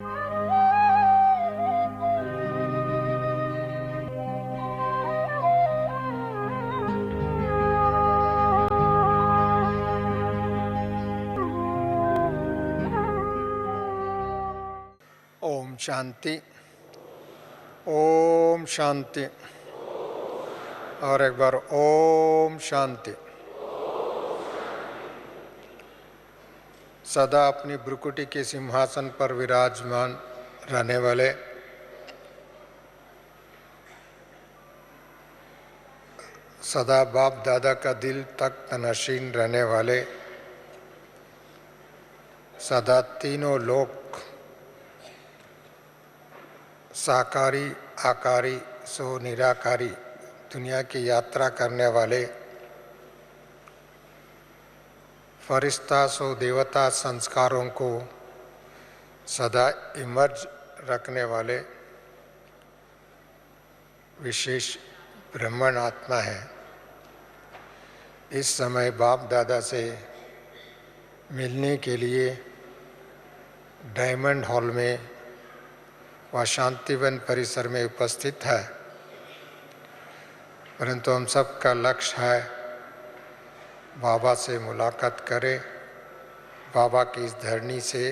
ओम शांति, ओम शांति, और एक बार ओम शांति। सदा अपनी भ्रुकुटी के सिंहासन पर विराजमान रहने वाले सदा बाप दादा का दिल तख्त नशीन रहने वाले सदा तीनों लोक साकारी आकारी सो निराकारी दुनिया की यात्रा करने वाले फरिश्ता सो देवता संस्कारों को सदा इमर्ज रखने वाले विशेष ब्रह्मण आत्मा है। इस समय बाप दादा से मिलने के लिए डायमंड हॉल में वह शांतिवन परिसर में उपस्थित है, परंतु हम सब का लक्ष्य है बाबा से मुलाकात करें, बाबा की इस धरनी से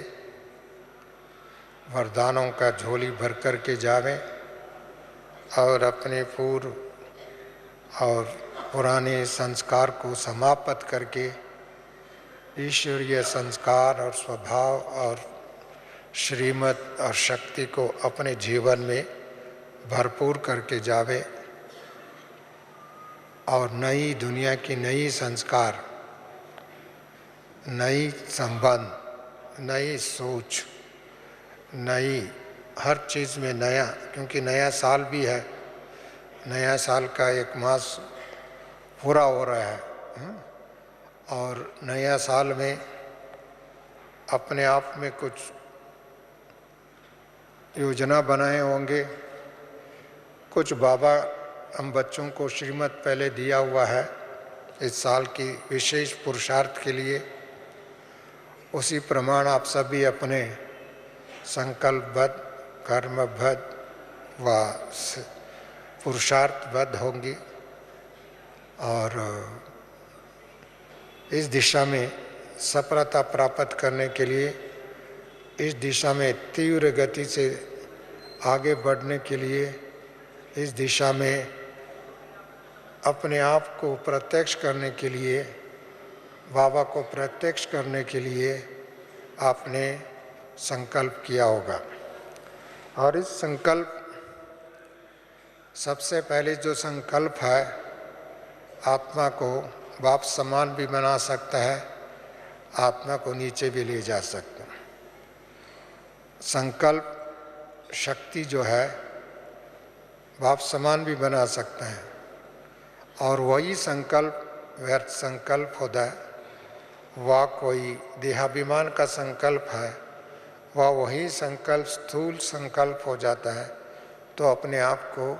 वरदानों का झोली भर कर के जावें और अपने पूर्व और पुराने संस्कार को समाप्त करके ईश्वरीय संस्कार और स्वभाव और श्रीमत और शक्ति को अपने जीवन में भरपूर करके जावे और नई दुनिया की नई संस्कार, नई संबंध, नई सोच, नई हर चीज़ में नया, क्योंकि नया साल भी है, नया साल का एक मास पूरा हो रहा है और नया साल में अपने आप में कुछ योजना बनाए होंगे। कुछ बाबा हम बच्चों को श्रीमत पहले दिया हुआ है इस साल की विशेष पुरुषार्थ के लिए, उसी प्रमाण आप सभी अपने संकल्पबद्ध, कर्मबद्ध व पुरुषार्थबद्ध होंगी और इस दिशा में सफलता प्राप्त करने के लिए, इस दिशा में तीव्र गति से आगे बढ़ने के लिए, इस दिशा में अपने आप को प्रत्यक्ष करने के लिए, बाबा को प्रत्यक्ष करने के लिए आपने संकल्प किया होगा। और इस संकल्प, सबसे पहले जो संकल्प है, आत्मा को बाप समान भी बना सकता है, आत्मा को नीचे भी ले जा सकता है। संकल्प शक्ति जो है बाप समान भी बना सकते हैं और वही संकल्प व्यर्थ संकल्प होता है, वह कोई देहाभिमान का संकल्प है, वह वही संकल्प स्थूल संकल्प हो जाता है तो अपने आप को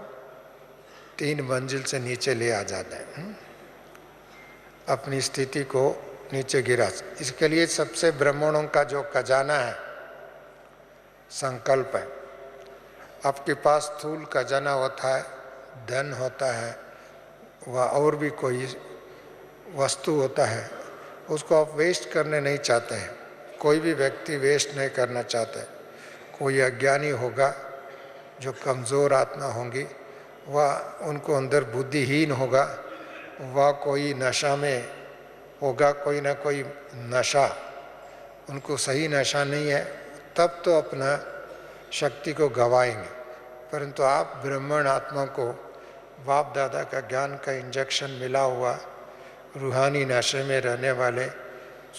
3 मंजिल से नीचे ले आ जाता है, अपनी स्थिति को नीचे गिरा। इसके लिए सबसे ब्राह्मणों का जो खजाना है संकल्प है। आपके पास स्थूल खजाना होता है, धन होता है, वह और भी कोई वस्तु होता है, उसको आप वेस्ट करने नहीं चाहते हैं। कोई भी व्यक्ति वेस्ट नहीं करना चाहता है। कोई अज्ञानी होगा, जो कमज़ोर आत्मा होंगी, वह उनको अंदर बुद्धिहीन होगा, वह कोई नशा में होगा, कोई ना कोई नशा, उनको सही नशा नहीं है, तब तो अपना शक्ति को गवाएंगे। परंतु आप ब्राह्मण आत्मा को बाप दादा का ज्ञान का इंजेक्शन मिला हुआ, रूहानी नशे में रहने वाले,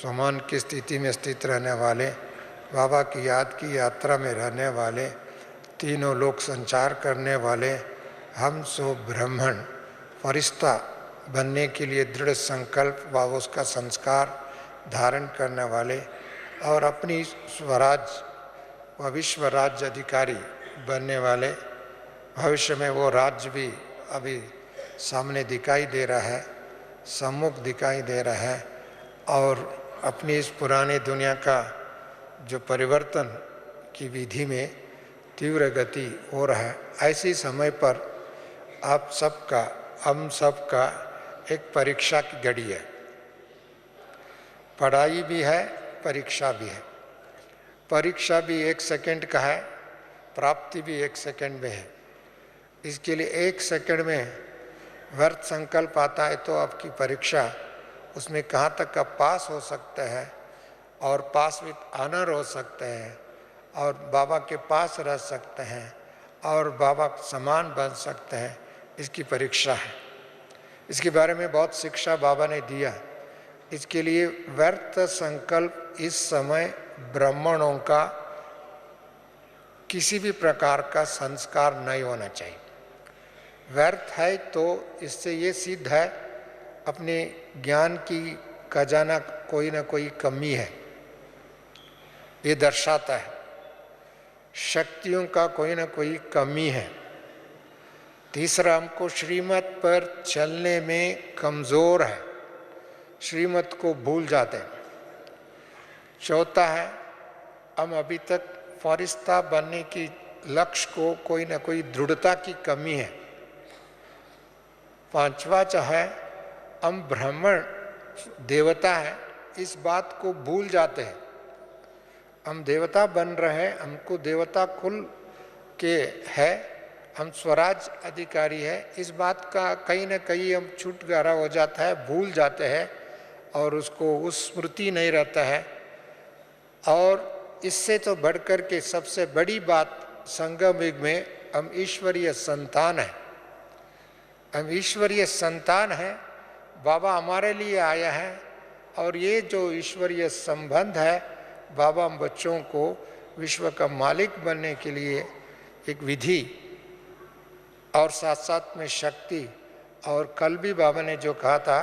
समान की स्थिति में स्थित रहने वाले, बाबा की याद की यात्रा में रहने वाले, तीनों लोक संचार करने वाले, हम सो ब्राह्मण फरिश्ता बनने के लिए दृढ़ संकल्प व उसका संस्कार धारण करने वाले और अपनी स्वराज व विश्व राज्य अधिकारी बनने वाले, भविष्य में वो राज्य भी अभी सामने दिखाई दे रहा है, सम्मुख दिखाई दे रहा है और अपनी इस पुरानी दुनिया का जो परिवर्तन की विधि में तीव्र गति हो रहा है। ऐसे समय पर आप सबका, हम सबका एक परीक्षा की घड़ी है। पढ़ाई भी है, परीक्षा भी है। परीक्षा भी 1 सेकंड का है, प्राप्ति भी 1 सेकंड में है। इसके लिए 1 सेकंड में व्यर्थ संकल्प आता है तो आपकी परीक्षा, उसमें कहाँ तक आप पास हो सकते हैं और पास विथ ऑनर हो सकते हैं और बाबा के पास रह सकते हैं और बाबा समान बन सकते हैं, इसकी परीक्षा है। इसके बारे में बहुत शिक्षा बाबा ने दिया। इसके लिए व्यर्थ संकल्प इस समय ब्राह्मणों का किसी भी प्रकार का संस्कार नहीं होना चाहिए। व्यर्थ है तो इससे ये सिद्ध है अपने ज्ञान की खजाना कोई ना कोई कमी है, ये दर्शाता है। शक्तियों का कोई ना कोई कमी है। तीसरा, हमको श्रीमत पर चलने में कमज़ोर है, श्रीमत को भूल जाते हैं। चौथा है, हम अभी तक फरिश्ता बनने की लक्ष्य को कोई ना कोई दृढ़ता की कमी है। पांचवा है, हम ब्राह्मण देवता है, इस बात को भूल जाते हैं। हम देवता बन रहे हैं, हमको देवता कुल के है, हम स्वराज अधिकारी है, इस बात का कहीं ना कहीं हम छुटकारा हो जाता है, भूल जाते हैं और उसको उस स्मृति नहीं रहता है। और इससे तो बढ़कर के सबसे बड़ी बात, संगम युग में हम ईश्वरीय संतान है। हम ईश्वरीय संतान है, बाबा हमारे लिए आया है और ये जो ईश्वरीय संबंध है, बाबा हम बच्चों को विश्व का मालिक बनने के लिए एक विधि और साथ साथ में शक्ति, और कल भी बाबा ने जो कहा था,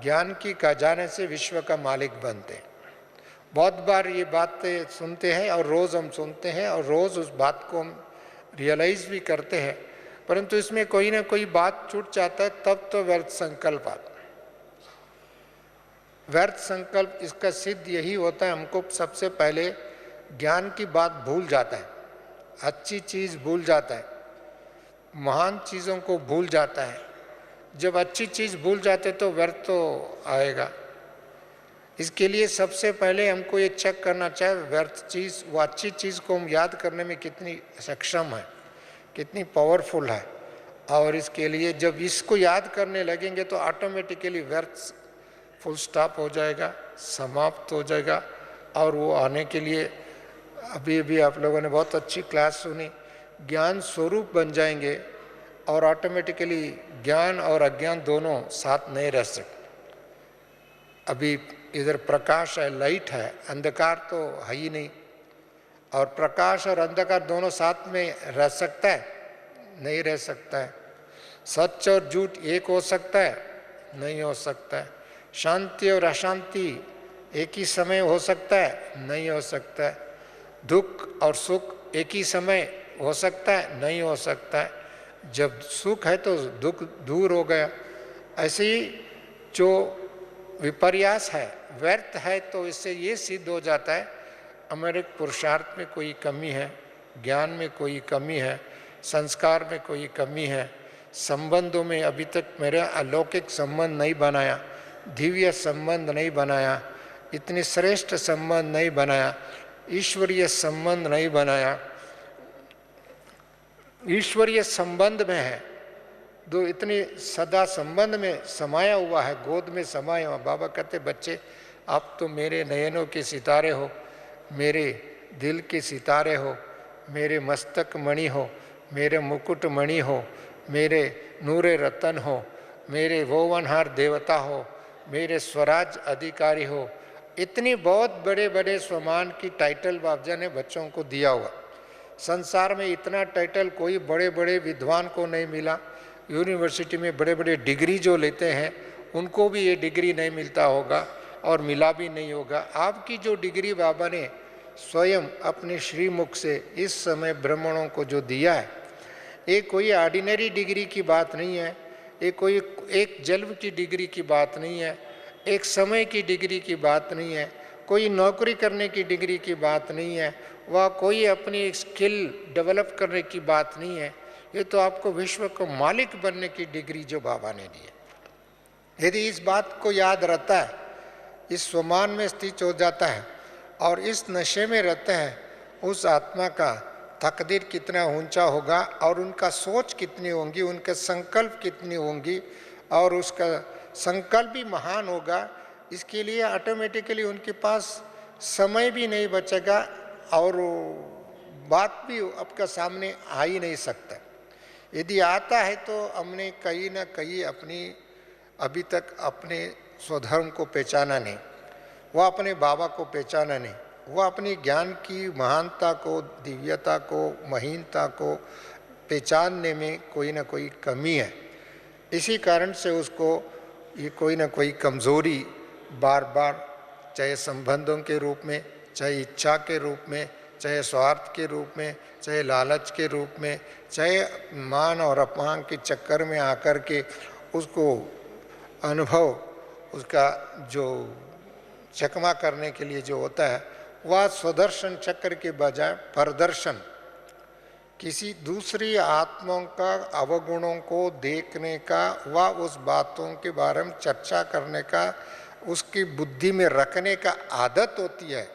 ज्ञान की खजाने से विश्व का मालिक बनते। बहुत बार ये बातें सुनते हैं और रोज़ हम सुनते हैं और रोज़ उस बात को हम रियलाइज़ भी करते हैं, परंतु इसमें कोई ना कोई बात छूट जाता है, तब तो व्यर्थ संकल्प आता। व्यर्थ संकल्प इसका सिद्ध यही होता है, हमको सबसे पहले ज्ञान की बात भूल जाता है, अच्छी चीज़ भूल जाता है, महान चीज़ों को भूल जाता है। जब अच्छी चीज़ भूल जाते तो व्यर्थ तो आएगा। इसके लिए सबसे पहले हमको ये चेक करना चाहिए, व्यर्थ चीज़, वो अच्छी चीज़ को हम याद करने में कितनी सक्षम है, कितनी पावरफुल है। और इसके लिए जब इसको याद करने लगेंगे तो ऑटोमेटिकली व्यर्थ फुल स्टॉप हो जाएगा, समाप्त हो जाएगा। और वो आने के लिए, अभी आप लोगों ने बहुत अच्छी क्लास सुनी, ज्ञान स्वरूप बन जाएंगे और ऑटोमेटिकली ज्ञान और अज्ञान दोनों साथ नहीं रह सकते। अभी इधर प्रकाश है, लाइट है, अंधकार तो है ही नहीं, और प्रकाश और अंधकार दोनों साथ में रह सकता है? नहीं रह सकता है। सच और झूठ एक हो सकता है? नहीं हो सकता है। शांति और अशांति एक ही समय हो सकता है? नहीं हो सकता है। दुख और सुख एक ही समय हो सकता है? नहीं हो सकता है। जब सुख है तो दुख दूर हो गया। ऐसे ही जो विपर्यास है, व्यर्थ है, तो इससे ये सिद्ध हो जाता है हमारे पुरुषार्थ में कोई कमी है, ज्ञान में कोई कमी है, संस्कार में कोई कमी है, संबंधों में अभी तक मेरे अलौकिक संबंध नहीं बनाया, दिव्य संबंध नहीं बनाया, इतनी श्रेष्ठ संबंध नहीं बनाया, ईश्वरीय संबंध नहीं बनाया। ईश्वरीय संबंध में है, दो इतनी सदा संबंध में समाया हुआ है, गोद में समाया हुआ। बाबा कहते, बच्चे आप तो मेरे नयनों के सितारे हो, मेरे दिल के सितारे हो, मेरे मस्तक मणि हो, मेरे मुकुट मणि हो, मेरे नूरे रतन हो, मेरे वोवनहार देवता हो, मेरे स्वराज अधिकारी हो। इतनी बहुत बड़े बड़े स्वमान की टाइटल बाबा ने बच्चों को दिया हुआ। संसार में इतना टाइटल कोई बड़े बड़े विद्वान को नहीं मिला। यूनिवर्सिटी में बड़े बड़े डिग्री जो लेते हैं उनको भी ये डिग्री नहीं मिलता होगा और मिला भी नहीं होगा। आपकी जो डिग्री बाबा ने स्वयं अपने श्रीमुख से इस समय ब्राह्मणों को जो दिया है, ये कोई ऑर्डिनरी डिग्री की बात नहीं है, ये कोई एक जन्म की डिग्री की बात नहीं है, एक समय की डिग्री की बात नहीं है। कोई नौकरी करने की डिग्री की बात नहीं है, वह कोई अपनी स्किल डेवलप करने की बात नहीं है। ये तो आपको विश्व को मालिक बनने की डिग्री जो बाबा ने दी है। यदि इस बात को याद रहता है, इस स्वमान में स्थित हो जाता है और इस नशे में रहता है, उस आत्मा का तकदीर कितना ऊंचा होगा और उनका सोच कितनी होंगी, उनके संकल्प कितनी होंगी और उसका संकल्प भी महान होगा। इसके लिए ऑटोमेटिकली उनके पास समय भी नहीं बचेगा और बात भी आपका सामने आ ही नहीं सकता। यदि आता है तो हमने कहीं ना कहीं अभी तक अपने स्वधर्म को पहचाना नहीं, वह अपने बाबा को पहचाना नहीं, वह अपनी ज्ञान की महानता को, दिव्यता को, महीनता को पहचानने में कोई ना कोई कमी है। इसी कारण से उसको ये कोई ना कोई कमज़ोरी बार बार, चाहे संबंधों के रूप में, चाहे इच्छा के रूप में, चाहे स्वार्थ के रूप में, चाहे लालच के रूप में, चाहे मान और अपमान के चक्कर में आकर के उसको अनुभव, उसका जो चकमा करने के लिए जो होता है, वह स्वदर्शन चक्र के बजाय प्रदर्शन, किसी दूसरी आत्माओं का अवगुणों को देखने का, व उस बातों के बारे में चर्चा करने का, उसकी बुद्धि में रखने का आदत होती है।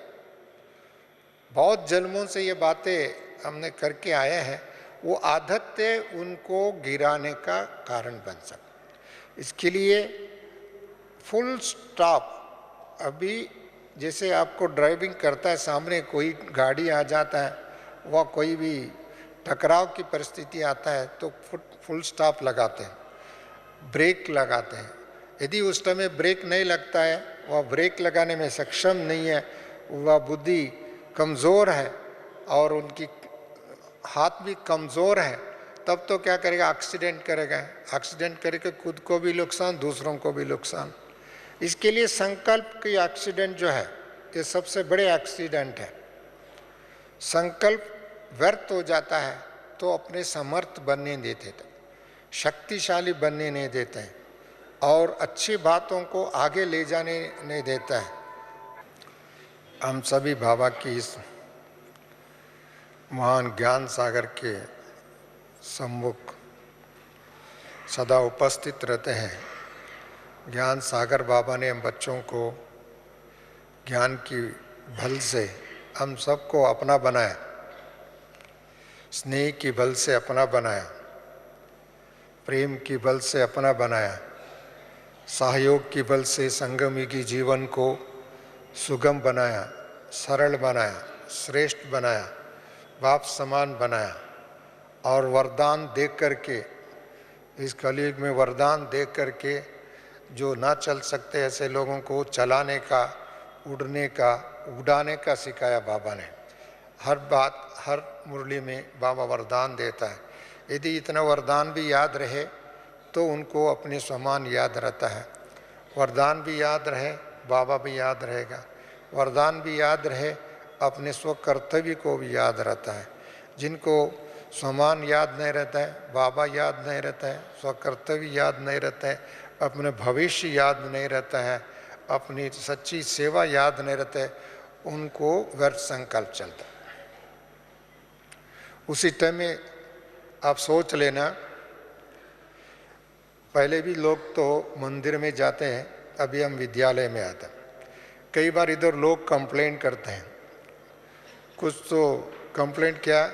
बहुत जन्मों से ये बातें हमने करके आए हैं, वो आदतें उनको गिराने का कारण बन सकती। इसके लिए फुल स्टॉप, अभी जैसे आपको ड्राइविंग करता है, सामने कोई गाड़ी आ जाता है, वह कोई भी टकराव की परिस्थिति आता है तो फुल स्टॉप लगाते हैं, ब्रेक लगाते हैं। यदि उस समय ब्रेक नहीं लगता है, वह ब्रेक लगाने में सक्षम नहीं है, वह बुद्धि कमज़ोर है और उनकी हाथ भी कमज़ोर है, तब तो क्या करेगा, एक्सीडेंट करेगा। एक्सीडेंट करके खुद को भी नुकसान, दूसरों को भी नुकसान। इसके लिए संकल्प की एक्सीडेंट जो है, ये सबसे बड़े एक्सीडेंट है। संकल्प व्यर्थ हो जाता है तो अपने समर्थ बनने देते थे, शक्तिशाली बनने नहीं देते हैं और अच्छी बातों को आगे ले जाने नहीं देता है। हम सभी बाबा की इस महान ज्ञान सागर के सम्मुख सदा उपस्थित रहते हैं। ज्ञान सागर बाबा ने हम बच्चों को ज्ञान की बल से हम सबको अपना बनाया, स्नेह की बल से अपना बनाया, प्रेम की बल से अपना बनाया, सहयोग की बल से संगमी की जीवन को सुगम बनाया, सरल बनाया, श्रेष्ठ बनाया, बाप समान बनाया और वरदान दे करके, इस कलयुग में वरदान दे करके जो ना चल सकते ऐसे लोगों को चलाने का, उड़ने का, उड़ाने का सिखाया बाबा ने। हर बात, हर मुरली में बाबा वरदान देता है। यदि इतना वरदान भी याद रहे तो उनको अपने समान याद रहता है। वरदान भी याद रहे, बाबा भी याद रहेगा। वरदान भी याद रहे, अपने स्व कर्तव्य को भी याद रहता है। जिनको समान याद नहीं रहता है, बाबा याद नहीं रहता है, स्व कर्तव्य याद नहीं रहता है, अपने भविष्य याद नहीं रहता है, अपनी सच्ची सेवा याद नहीं रहता है, उनको व्यर्थ संकल्प चलता है। उसी टाइम में आप सोच लेना, पहले भी लोग तो मंदिर में जाते हैं, अभी हम विद्यालय में आते हैं। कई बार इधर लोग कंप्लेंट करते हैं, कुछ तो कंप्लेंट क्या,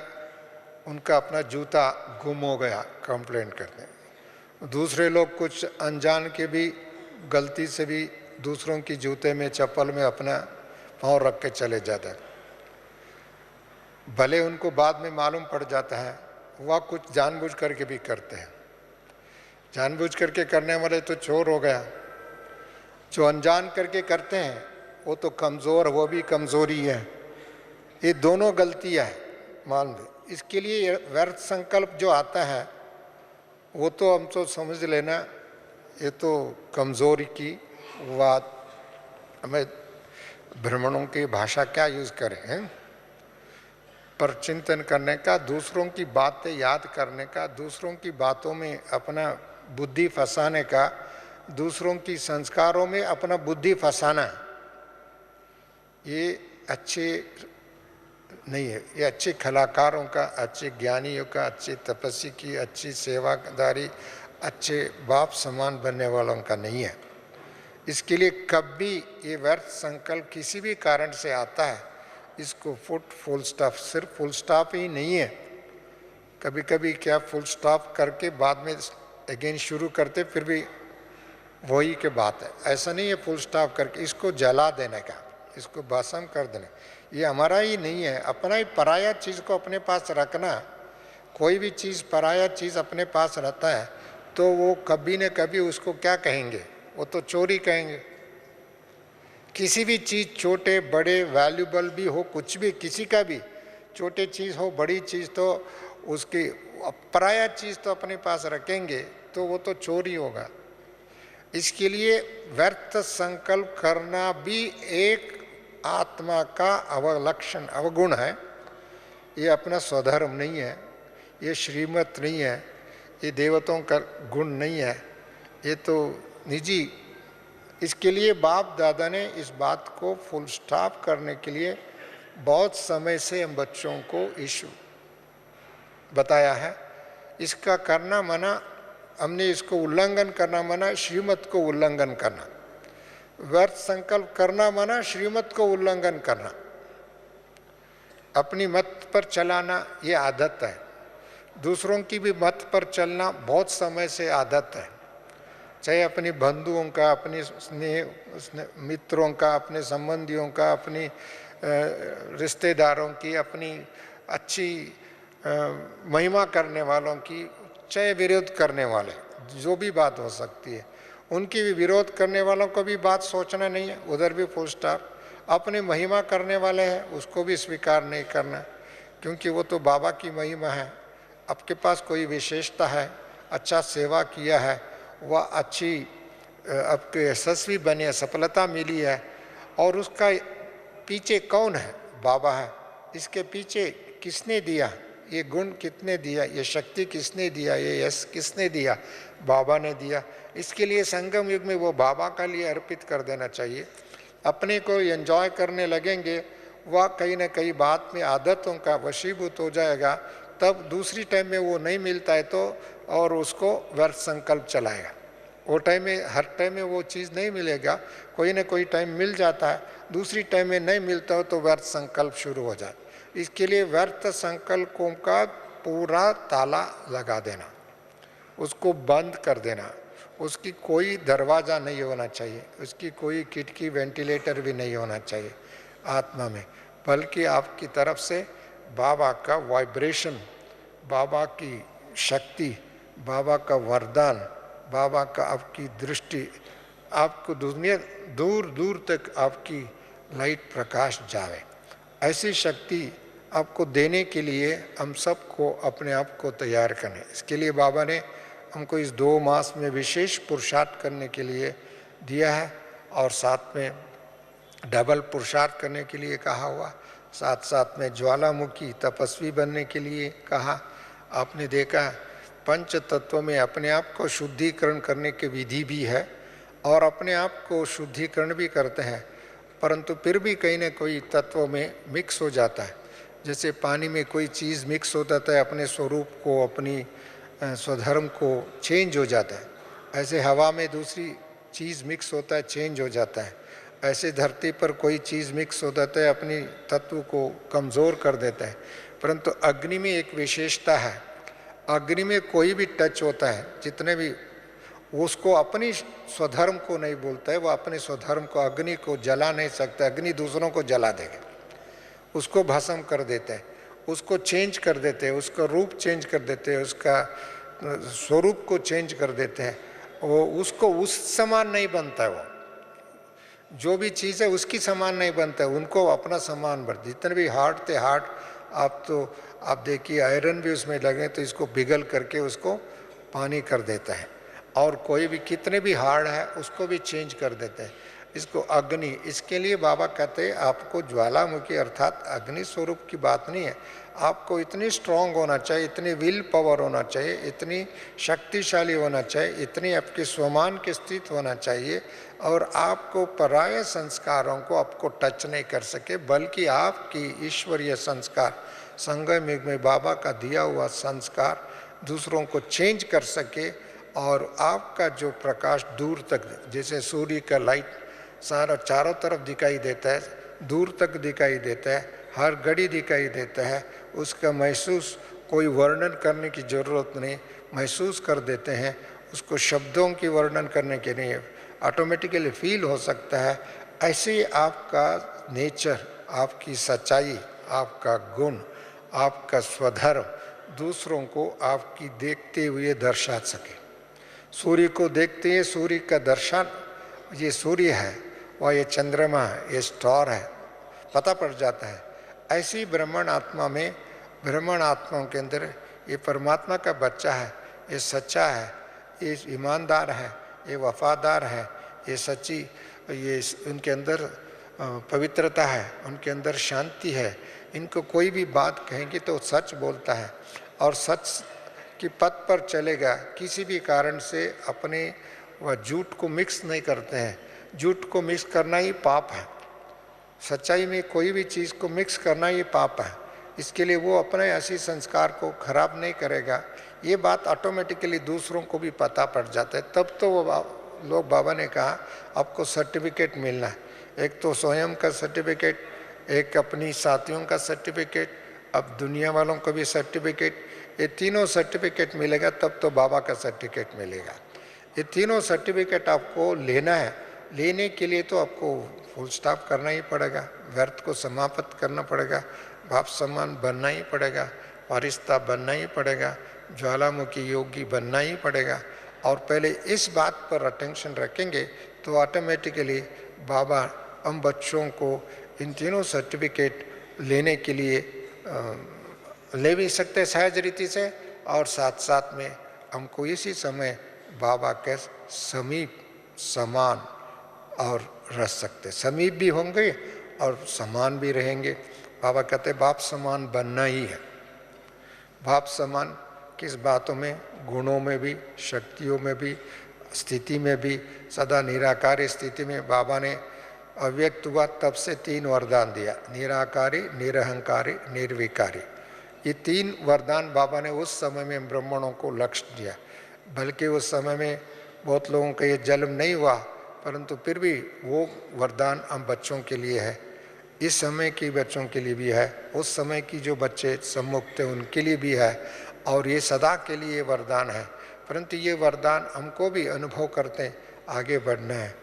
उनका अपना जूता गुम हो गया, कंप्लेंट करते हैं। दूसरे लोग कुछ अनजान के भी, गलती से भी दूसरों की जूते में, चप्पल में अपना पाँव रख के चले जाते हैं। भले उनको बाद में मालूम पड़ जाता है, वह कुछ जानबूझ करके भी करते हैं। जानबूझ करके करने वाले तो चोर हो गया, जो अनजान करके करते हैं वो तो कमज़ोर, वो भी कमज़ोरी है। ये दोनों गलतियाँ हैं, मान लो। इसके लिए व्यर्थ संकल्प जो आता है वो तो हम तो समझ लेना, ये तो कमज़ोरी की बात। हमें ब्राह्मणों की भाषा क्या यूज़ करें हैं? पर चिंतन करने का, दूसरों की बातें याद करने का, दूसरों की बातों में अपना बुद्धि फंसाने का, दूसरों की संस्कारों में अपना बुद्धि फंसाना, ये अच्छे नहीं है। ये अच्छे कलाकारों का, अच्छे ज्ञानियों का, अच्छे तपस्वी की, अच्छी सेवादारी, अच्छे बाप समान बनने वालों का नहीं है। इसके लिए कभी ये व्यर्थ संकल्प किसी भी कारण से आता है, इसको फुल स्टॉप, सिर्फ फुल स्टॉप ही नहीं है, कभी कभी क्या फुल स्टॉप करके बाद में अगेन शुरू करते, फिर भी वही के बात है। ऐसा नहीं है फुल स्टॉप करके इसको जला देने का, इसको भस्म कर देने, ये हमारा ही नहीं है, अपना ही पराया चीज़ को अपने पास रखना। कोई भी चीज़ पराया चीज़ अपने पास रहता है तो वो कभी न कभी उसको क्या कहेंगे, वो तो चोरी कहेंगे। किसी भी चीज़, छोटे बड़े वैल्यूबल भी हो, कुछ भी, किसी का भी छोटे चीज़ हो बड़ी चीज़, तो उसकी पराया चीज़ तो अपने पास रखेंगे तो वो तो चोरी होगा। इसके लिए व्यर्थ संकल्प करना भी एक आत्मा का अवलक्षण, अवगुण है। ये अपना स्वधर्म नहीं है, ये श्रीमत नहीं है, ये देवताओं का गुण नहीं है, ये तो निजी। इसके लिए बाप दादा ने इस बात को फुल स्टॉप करने के लिए बहुत समय से हम बच्चों को इशू बताया है। इसका करना मना, हमने इसको उल्लंघन करना मना, श्रीमत को उल्लंघन करना। व्यर्थ संकल्प करना मना, श्रीमत को उल्लंघन करना, अपनी मत पर चलाना ये आदत है। दूसरों की भी मत पर चलना बहुत समय से आदत है, चाहे अपने बंधुओं का, अपने स्नेह मित्रों का, अपने संबंधियों का, अपनी रिश्तेदारों की, अपनी अच्छी महिमा करने वालों की, चाहे विरोध करने वाले, जो भी बात हो सकती है, उनकी भी विरोध करने वालों को भी बात सोचना नहीं है, उधर भी फुल स्टॉप। अपने महिमा करने वाले हैं उसको भी स्वीकार नहीं करना, क्योंकि वो तो बाबा की महिमा है। आपके पास कोई विशेषता है, अच्छा सेवा किया है, वह अच्छी आपके यशस्वी बने, सफलता मिली है, और उसका पीछे कौन है? बाबा है। इसके पीछे किसने दिया, ये गुण कितने दिया, ये शक्ति किसने दिया, ये यश किसने दिया? बाबा ने दिया। इसके लिए संगम युग में वो बाबा का लिए अर्पित कर देना चाहिए। अपने को एंजॉय करने लगेंगे, वह कहीं ना कहीं बात में आदतों का वशीभूत हो जाएगा, तब दूसरी टाइम में वो नहीं मिलता है तो और उसको व्यर्थ संकल्प चलाएगा। वो टाइम में, हर टाइम में वो चीज़ नहीं मिलेगा, कोई ना कोई टाइम मिल जाता है, दूसरी टाइम में नहीं मिलता हो तो व्यर्थ संकल्प शुरू हो जाए। इसके लिए व्यर्थ संकल्पों का पूरा ताला लगा देना, उसको बंद कर देना, उसकी कोई दरवाज़ा नहीं होना चाहिए, उसकी कोई खिड़की वेंटिलेटर भी नहीं होना चाहिए आत्मा में, बल्कि आपकी तरफ से बाबा का वाइब्रेशन, बाबा की शक्ति, बाबा का वरदान, बाबा का आपकी दृष्टि, आपको दुनिया दूर दूर तक आपकी लाइट प्रकाश जाए। ऐसी शक्ति आपको देने के लिए हम सबको अपने आप को तैयार करें। इसके लिए बाबा ने हमको इस 2 मास में विशेष पुरुषार्थ करने के लिए दिया है, और साथ में डबल पुरुषार्थ करने के लिए कहा हुआ, साथ साथ में ज्वालामुखी तपस्वी बनने के लिए कहा। आपने देखा पंच तत्व में अपने आप को शुद्धिकरण करने की विधि भी है, और अपने आप को शुद्धिकरण भी करते हैं, परंतु फिर भी कहीं ना कोई तत्व में मिक्स हो जाता है। जैसे पानी में कोई चीज़ मिक्स हो जाता है, अपने स्वरूप को, अपनी स्वधर्म को चेंज हो जाता है, ऐसे हवा में दूसरी चीज़ मिक्स होता है, चेंज हो जाता है। ऐसे धरती पर कोई चीज़ मिक्स हो जाता है, अपनी तत्व को कमज़ोर कर देता है। परंतु अग्नि में एक विशेषता है, अग्नि में कोई भी टच होता है, जितने भी, उसको अपनी स्वधर्म को नहीं बोलता है, वो अपने स्वधर्म को, अग्नि को जला नहीं सकता। अग्नि दूसरों को जला देगा, उसको भस्म कर देते हैं, उसको चेंज कर देते हैं, उसका रूप चेंज कर देते हैं, उसका स्वरूप को चेंज कर देते हैं। वो उसको उस समान नहीं बनता है, वो जो भी चीज़ है उसकी समान नहीं बनता है, उनको अपना समान बन। जितने भी हार्ड थे हार्ड, आप देखिए आयरन भी उसमें लगे तो इसको पिघल करके उसको पानी कर देता है, और कोई भी कितने भी हार्ड है उसको भी चेंज कर देते हैं। इसको अग्नि, इसके लिए बाबा कहते हैं आपको ज्वालामुखी अर्थात अग्नि स्वरूप की बात नहीं है, आपको इतनी स्ट्रांग होना चाहिए, इतनी विल पावर होना चाहिए, इतनी शक्तिशाली होना चाहिए, इतनी आपके स्वमान की स्थिति होना चाहिए और आपको पराये संस्कारों को आपको टच नहीं कर सके, बल्कि आपकी ईश्वरीय संस्कार संगम युग में बाबा का दिया हुआ संस्कार दूसरों को चेंज कर सके और आपका जो प्रकाश दूर तक, जैसे सूर्य का लाइट सारा चारों तरफ दिखाई देता है, दूर तक दिखाई देता है, हर घड़ी दिखाई देता है, उसका महसूस कोई वर्णन करने की ज़रूरत नहीं, महसूस कर देते हैं, उसको शब्दों की वर्णन करने के नहीं, ऑटोमेटिकली फील हो सकता है। ऐसे ही आपका नेचर, आपकी सच्चाई, आपका गुण, आपका स्वधर्म दूसरों को आपकी देखते हुए दर्शा सके। सूर्य को देखते हैं, सूर्य का दर्शन, ये सूर्य है, वह ये चंद्रमा है, ये स्टार है, पता पड़ जाता है। ऐसी ब्राह्मण आत्मा में, ब्राह्मण आत्माओं के अंदर ये परमात्मा का बच्चा है, ये सच्चा है, ये ईमानदार है, ये वफादार है, ये सच्ची, ये उनके अंदर पवित्रता है, उनके अंदर शांति है, इनको कोई भी बात कहेंगे तो सच बोलता है और सच की पथ पर चलेगा, किसी भी कारण से अपने वह झूठ को मिक्स नहीं करते हैं। झूठ को मिक्स करना ही पाप है, सच्चाई में कोई भी चीज़ को मिक्स करना ही पाप है, इसके लिए वो अपने ऐसी संस्कार को खराब नहीं करेगा। ये बात ऑटोमेटिकली दूसरों को भी पता पड़ जाता है। तब तो वो लोग, बाबा ने कहा आपको सर्टिफिकेट मिलना है, एक तो स्वयं का सर्टिफिकेट, एक अपनी साथियों का सर्टिफिकेट, अब दुनिया वालों को भी सर्टिफिकेट, ये तीनों सर्टिफिकेट मिलेगा तब तो बाबा का सर्टिफिकेट मिलेगा। ये तीनों सर्टिफिकेट आपको लेना है, लेने के लिए तो आपको फुल स्टॉप करना ही पड़ेगा, व्यर्थ को समाप्त करना पड़ेगा, भाव समान बनना ही पड़ेगा, वारिस्ता बनना ही पड़ेगा, ज्वालामुखी योगी बनना ही पड़ेगा। और पहले इस बात पर अटेंशन रखेंगे तो ऑटोमेटिकली बाबा हम बच्चों को इन तीनों सर्टिफिकेट लेने के लिए ले भी सकते सहज रीति से, और साथ साथ में हमको इसी समय बाबा के समीप समान और रह सकते, समीप भी होंगे और समान भी रहेंगे। बाबा कहते बाप समान बनना ही है। बाप समान किस बातों में, गुणों में भी, शक्तियों में भी, स्थिति में भी, सदा निराकारी स्थिति में बाबा ने अव्यक्त हुआ तब से 3 वरदान दिया, निराकारी, निरहंकारी, निर्विकारी। ये 3 वरदान बाबा ने उस समय में ब्राह्मणों को लक्ष्य दिया, बल्कि उस समय में बहुत लोगों का ये जन्म नहीं हुआ, परंतु फिर भी वो वरदान हम बच्चों के लिए है, इस समय के बच्चों के लिए भी है, उस समय की जो बच्चे सम्मुख थे उनके लिए भी है, और ये सदा के लिए वरदान है। परंतु ये वरदान हमको भी अनुभव करते आगे बढ़ना है,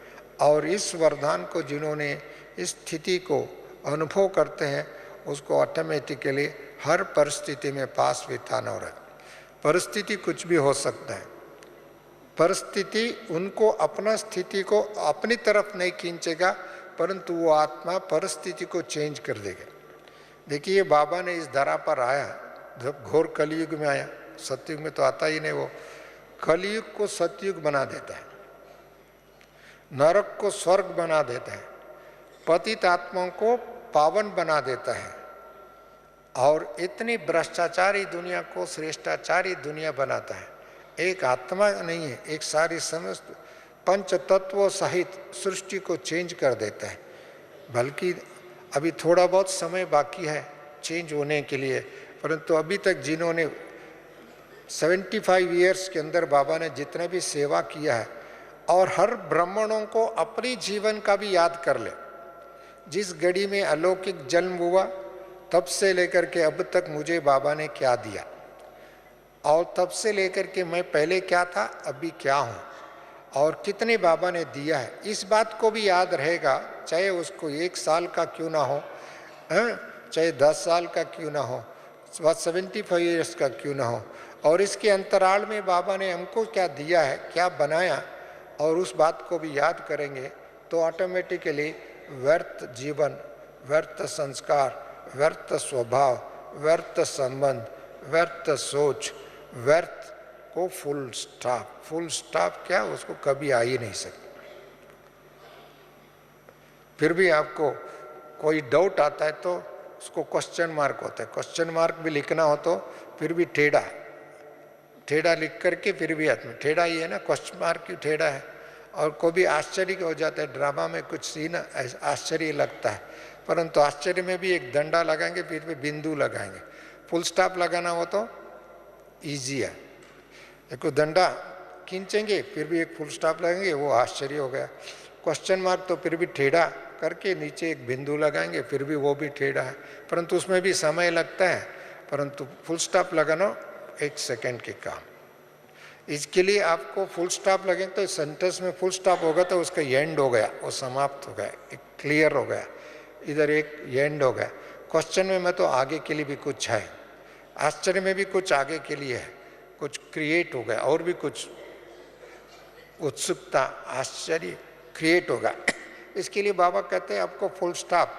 और इस वरदान को जिन्होंने इस स्थिति को अनुभव करते हैं उसको ऑटोमेटिकली हर परिस्थिति में पास बिताना हो रहा है। परिस्थिति कुछ भी हो सकता है, परिस्थिति उनको अपना स्थिति को अपनी तरफ नहीं खींचेगा, परंतु वो आत्मा परिस्थिति को चेंज कर देगा। देखिए बाबा ने इस धरा पर आया, जब घोर कलयुग में आया, सतयुग में तो आता ही नहीं, वो कलयुग को सतयुग बना देता है, नरक को स्वर्ग बना देता है, पतित आत्माओं को पावन बना देता है, और इतनी भ्रष्टाचारी दुनिया को श्रेष्ठाचारी दुनिया बनाता है। एक आत्मा नहीं है, एक सारी समस्त पंच तत्वों सहित सृष्टि को चेंज कर देता है। बल्कि अभी थोड़ा बहुत समय बाकी है चेंज होने के लिए, परंतु अभी तक जिन्होंने 75 ईयर्स के अंदर बाबा ने जितने भी सेवा किया है, और हर ब्राह्मणों को अपनी जीवन का भी याद कर ले, जिस घड़ी में अलौकिक जन्म हुआ तब से लेकर के अब तक मुझे बाबा ने क्या दिया, और तब से लेकर के मैं पहले क्या था अभी क्या हूँ, और कितने बाबा ने दिया है, इस बात को भी याद रहेगा। चाहे उसको 1 साल का क्यों ना हो, चाहे 10 साल का क्यों ना हो, 75 ईयर्स का क्यों ना हो, और इसके अंतराल में बाबा ने हमको क्या दिया है, क्या बनाया, और उस बात को भी याद करेंगे तो ऑटोमेटिकली व्यर्थ जीवन, व्यर्थ संस्कार, व्यर्थ स्वभाव, व्यर्थ संबंध, व्यर्थ सोच, व्यर्थ को फुल स्टॉप क्या उसको कभी आ ही नहीं सकता। फिर भी आपको कोई डाउट आता है तो उसको क्वेश्चन मार्क होता है, क्वेश्चन मार्क भी लिखना हो तो फिर भी टेढ़ा टेढ़ा लिख करके फिर भी हाथ में टेढ़ा ही है ना, क्वेश्चन मार्क क्यों टेढ़ा है। और कोई भी आश्चर्य हो जाता है, ड्रामा में कुछ सीन आश्चर्य लगता है, परंतु आश्चर्य में भी एक डंडा लगाएंगे फिर भी बिंदु लगाएंगे। फुल स्टॉप लगाना हो तो ईजी है, एक डंडा खींचेंगे फिर भी एक फुल स्टॉप लगाएंगे, वो आश्चर्य हो गया। क्वेश्चन मार्क तो फिर भी टेढ़ा करके नीचे एक बिंदु लगाएंगे फिर भी वो भी टेढ़ा है, परंतु उसमें भी समय लगता है, परंतु फुल स्टॉप लगाना 1 सेकंड के काम। इसके लिए आपको फुल स्टॉप लगेंगे तो सेंटेंस में फुल स्टॉप होगा तो उसका एंड हो गया, वो समाप्त हो गया, एक क्लियर हो गया, इधर एक एंड हो गया। क्वेश्चन में तो आगे के लिए भी कुछ है, आश्चर्य में भी कुछ आगे के लिए है, कुछ क्रिएट हो गया और भी कुछ उत्सुकता आश्चर्य क्रिएट होगा। इसके लिए बाबा कहते हैं आपको फुल स्टॉप,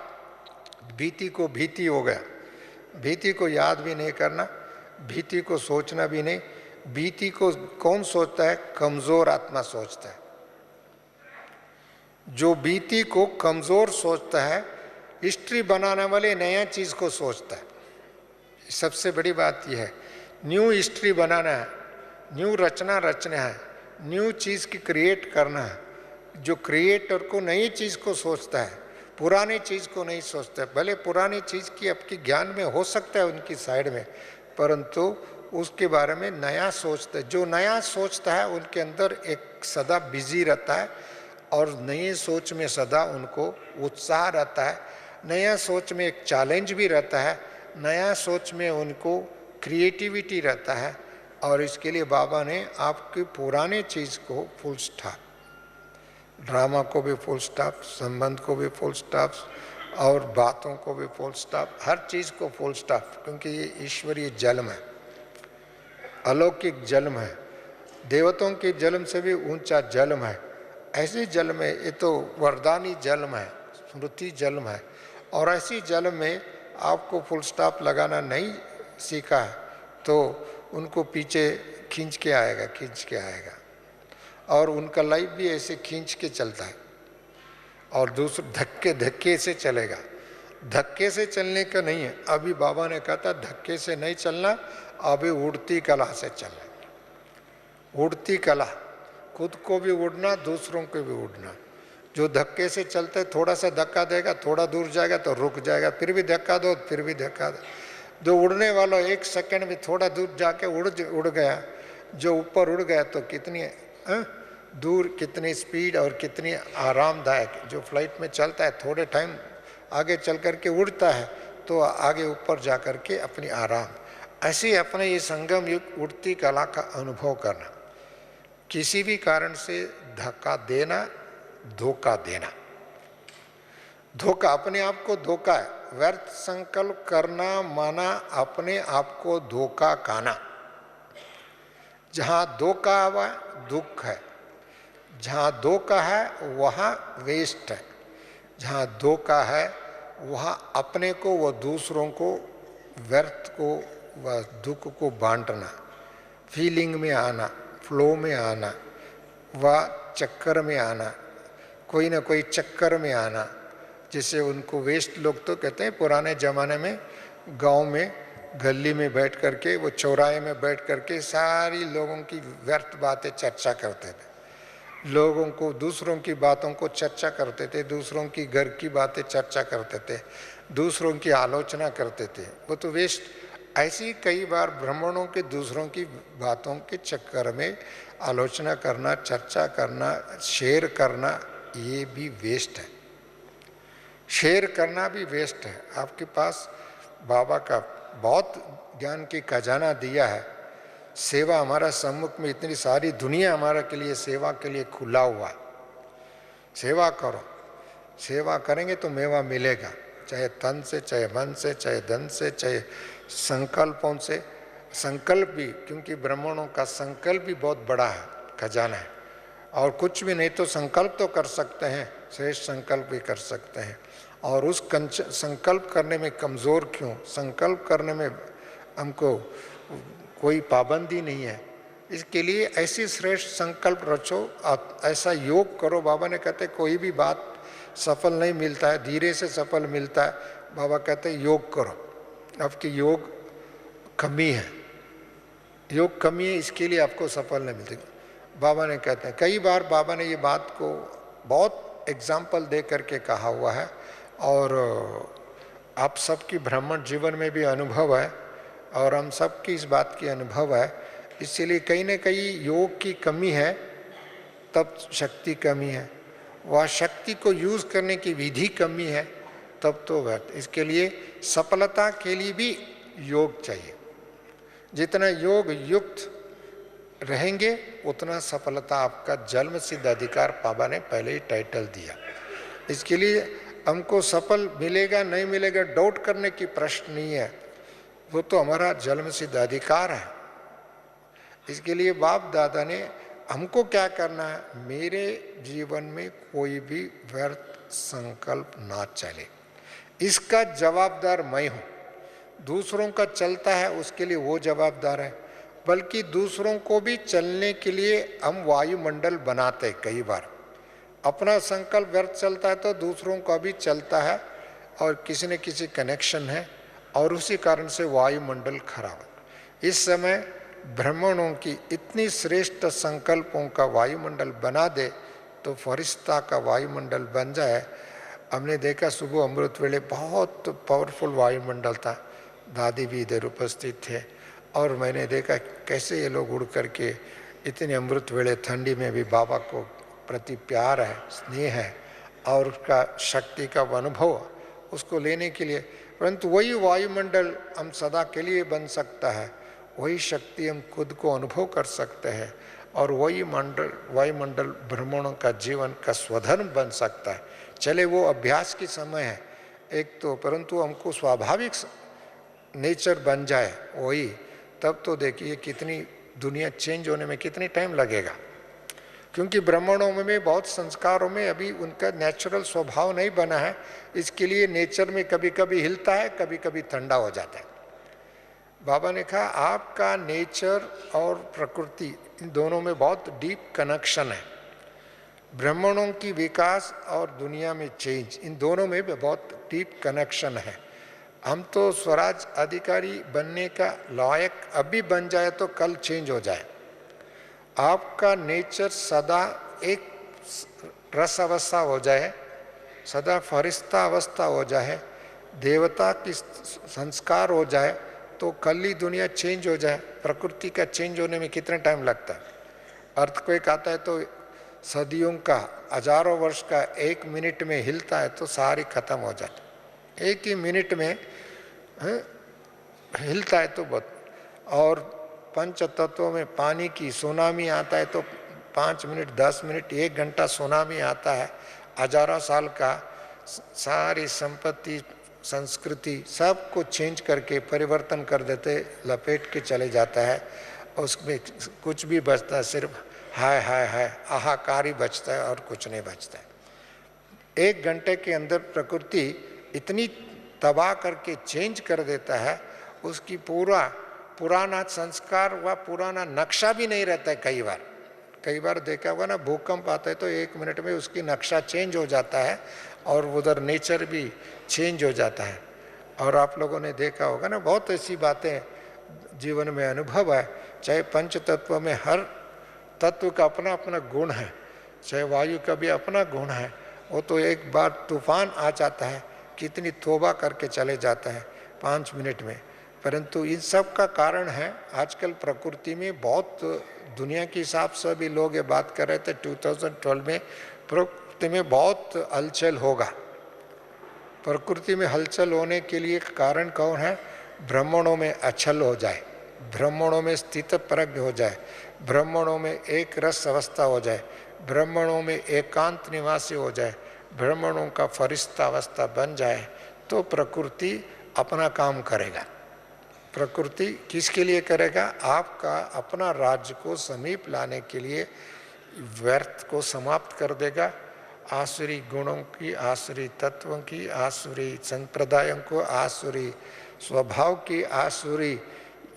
भीति को भीति हो गया, भीति को याद भी नहीं करना, भीति को सोचना भी नहीं। भीति को कौन सोचता है? कमजोर आत्मा सोचता है। जो भीति को कमजोर सोचता है, हिस्ट्री बनाने वाले नया चीज को सोचता है। सबसे बड़ी बात यह है, न्यू हिस्ट्री बनाना है, न्यू रचना रचना है, न्यू चीज की क्रिएट करना है। जो क्रिएटर को नई चीज को सोचता है, पुरानी चीज को नहीं सोचता है। भले पुरानी चीज की आपकी ज्ञान में हो सकता है उनकी साइड में, परंतु उसके बारे में नया सोचता है। जो नया सोचता है उनके अंदर एक सदा बिजी रहता है और नई सोच में सदा उनको उत्साह रहता है, नया सोच में एक चैलेंज भी रहता है, नया सोच में उनको क्रिएटिविटी रहता है। और इसके लिए बाबा ने आपकी पुराने चीज़ को फुल स्टॉप, ड्रामा को भी फुल स्टॉप, संबंध को भी फुल स्टॉप और बातों को भी फुल स्टॉप, हर चीज़ को फुल स्टॉप, क्योंकि ये ईश्वरीय जन्म है, अलौकिक जन्म है, देवताओं के जन्म से भी ऊंचा जन्म है। ऐसे जल में ये तो वरदानी जन्म है, स्मृति जन्म है, और ऐसी जल में आपको फुल स्टॉप लगाना नहीं सीखा है तो उनको पीछे खींच के आएगा और उनका लाइफ भी ऐसे खींच के चलता है और दूसरे धक्के से चलेगा। धक्के से चलने का नहीं है, अभी बाबा ने कहा था धक्के से नहीं चलना, अभी उड़ती कला से चलना। उड़ती कला, खुद को भी उड़ना, दूसरों को भी उड़ना। जो धक्के से चलते थोड़ा सा धक्का देगा, थोड़ा दूर जाएगा तो रुक जाएगा, फिर भी धक्का दो, फिर भी धक्का दो। जो उड़ने वाला 1 सेकंड में थोड़ा दूर जाके उड़ गया, जो ऊपर उड़ गया तो कितनी दूर, कितनी स्पीड और कितनी आरामदायक। जो फ्लाइट में चलता है थोड़े टाइम आगे चल करके उड़ता है तो आगे ऊपर जा करके अपनी आराम। ऐसे अपने ये संगम युग उड़ती कला का अनुभव करना, किसी भी कारण से धक्का देना, धोखा देना। धोखा अपने आप को धोखा है, व्यर्थ संकल्प करना माना अपने आप को धोखा खाना। जहाँ धोखा हुआ दुख है, जहाँ धोखा है वहाँ वेस्ट है, जहाँ धोखा है वहाँ अपने को व दूसरों को, व्यर्थ को व दुख को बांटना, फीलिंग में आना, फ्लो में आना व चक्कर में आना, कोई ना कोई चक्कर में आना। जैसे उनको वेस्ट लोग तो कहते हैं, पुराने ज़माने में गांव में गली में बैठ करके, वो चौराहे में बैठ करके सारी लोगों की व्यर्थ बातें चर्चा करते थे, लोगों को दूसरों की बातों को चर्चा करते थे, दूसरों की घर की बातें चर्चा करते थे, दूसरों की आलोचना करते थे, वो तो वेस्ट। ऐसी कई बार ब्राह्मणों के दूसरों की बातों के चक्कर में आलोचना करना, चर्चा करना, शेयर करना, ये भी वेस्ट है। शेयर करना भी वेस्ट है। आपके पास बाबा का बहुत ज्ञान की खजाना दिया है, सेवा हमारा सम्मुख में, इतनी सारी दुनिया हमारा के लिए सेवा के लिए खुला हुआ। सेवा करो, सेवा करेंगे तो मेवा मिलेगा, चाहे तन से, चाहे मन से, चाहे धन से, चाहे संकल्पों से। संकल्प भी, क्योंकि ब्राह्मणों का संकल्प भी बहुत बड़ा है, खजाना है। और कुछ भी नहीं तो संकल्प तो कर सकते हैं, श्रेष्ठ संकल्प भी कर सकते हैं। और उस संकल्प करने में कमज़ोर क्यों? संकल्प करने में हमको कोई पाबंदी नहीं है। इसके लिए ऐसी श्रेष्ठ संकल्प रचो, आप ऐसा योग करो। बाबा ने कहते कोई भी बात सफल नहीं मिलता है, धीरे से सफल मिलता है। बाबा कहते हैं योग करो, आपकी योग कमी है, योग कमी है, इसके लिए आपको सफल नहीं मिलती। बाबा ने कहते हैं, कई बार बाबा ने ये बात को बहुत एग्जाम्पल दे करके कहा हुआ है, और आप सबकी ब्राह्मण जीवन में भी अनुभव है और हम सबकी इस बात की अनुभव है। इसीलिए कहीं न कहीं योग की कमी है, तब शक्ति कमी है, वह शक्ति को यूज़ करने की विधि कमी है, तब तो व्यर्थ। इसके लिए सफलता के लिए भी योग चाहिए। जितना योग युक्त रहेंगे उतना सफलता आपका जन्म सिद्ध अधिकार बाबा ने पहले ही टाइटल दिया। इसके लिए हमको सफल मिलेगा नहीं मिलेगा डाउट करने की प्रश्न नहीं है, वो तो हमारा जन्म सिद्ध अधिकार है। इसके लिए बाप दादा ने हमको क्या करना है, मेरे जीवन में कोई भी व्यर्थ संकल्प ना चले, इसका जवाबदार मैं हूँ। दूसरों का चलता है उसके लिए वो जवाबदार है, बल्कि दूसरों को भी चलने के लिए हम वायुमंडल बनाते हैं। कई बार अपना संकल्प व्यर्थ चलता है तो दूसरों का भी चलता है, और किसी न किसी कनेक्शन है, और उसी कारण से वायुमंडल खराब है। इस समय ब्राह्मणों की इतनी श्रेष्ठ संकल्पों का वायुमंडल बना दे तो फरिश्ता का वायुमंडल बन जाए। हमने देखा सुबह अमृत वेले बहुत पावरफुल वायुमंडल था, दादी भी इधर उपस्थित थे, और मैंने देखा कैसे ये लोग उड़ करके इतने अमृत वेले ठंडी में भी बाबा को प्रति प्यार है, स्नेह है, और उसका शक्ति का अनुभव उसको लेने के लिए। परंतु वही वायुमंडल हम सदा के लिए बन सकता है, वही शक्ति हम खुद को अनुभव कर सकते हैं, और वही वायुमंडल ब्राह्मणों का जीवन का स्वधर्म बन सकता है। चले वो अभ्यास की समय है एक तो, परंतु हमको स्वाभाविक नेचर बन जाए वही, तब तो देखिए कितनी दुनिया चेंज होने में कितनी टाइम लगेगा। क्योंकि ब्राह्मणों में बहुत संस्कारों में अभी उनका नेचुरल स्वभाव नहीं बना है, इसके लिए नेचर में कभी कभी हिलता है, कभी कभी ठंडा हो जाता है। बाबा ने कहा आपका नेचर और प्रकृति इन दोनों में बहुत डीप कनेक्शन है। ब्राह्मणों की विकास और दुनिया में चेंज, इन दोनों में भी बहुत डीप कनेक्शन है। हम तो स्वराज अधिकारी बनने का लायक अभी बन जाए तो कल चेंज हो जाए। आपका नेचर सदा एक रस अवस्था हो जाए, सदा फरिश्ता अवस्था हो जाए, देवता की संस्कार हो जाए, तो कल ही दुनिया चेंज हो जाए। प्रकृति का चेंज होने में कितना टाइम लगता है? अर्थक्वेक आता है तो सदियों का, हजारों वर्ष का, 1 मिनट में हिलता है तो सारी खत्म हो जाती, 1 ही मिनट में हिलता है तो बहुत। और पंच तत्वों में पानी की सुनामी आता है तो 5 मिनट, 10 मिनट, 1 घंटा सुनामी आता है, हजारों साल का सारी संपत्ति संस्कृति सब को चेंज करके परिवर्तन कर देते, लपेट के चले जाता है। उसमें कुछ भी बचता है, सिर्फ हाय हाय हाय हाहाकार ही बचता है और कुछ नहीं बचता है। 1 घंटे के अंदर प्रकृति इतनी तबाह करके चेंज कर देता है, उसकी पुराना संस्कार व पुराना नक्शा भी नहीं रहता है। कई बार देखा होगा ना, भूकंप आता है तो 1 मिनट में उसकी नक्शा चेंज हो जाता है और उधर नेचर भी चेंज हो जाता है। और आप लोगों ने देखा होगा ना, बहुत ऐसी बातें जीवन में अनुभव है। चाहे पंच तत्व में हर तत्व का अपना अपना गुण है, चाहे वायु का भी अपना गुण है। वो तो एक बार तूफान आ जाता है, कितनी तौबा करके चले जाता है 5 मिनट में। परंतु इन सब का कारण है आजकल प्रकृति में बहुत, दुनिया के हिसाब से भी लोग ये बात कर रहे थे 2012 में, प्रकृति में बहुत हलचल होगा। प्रकृति में हलचल होने के लिए कारण कौन है? ब्राह्मणों में अचल हो जाए, ब्राह्मणों में स्थित प्रज्ञ हो जाए, ब्राह्मणों में एक रस अवस्था हो जाए, ब्राह्मणों में एकांत निवासी हो जाए, ब्राह्मणों का फरिश्ता अवस्था बन जाए, तो प्रकृति अपना काम करेगा। प्रकृति किसके लिए करेगा? आपका अपना राज्य को समीप लाने के लिए व्यर्थ को समाप्त कर देगा। आसुरी गुणों की, आसुरी तत्वों की, आसुरी संप्रदायों को, आसुरी स्वभाव की, आसुरी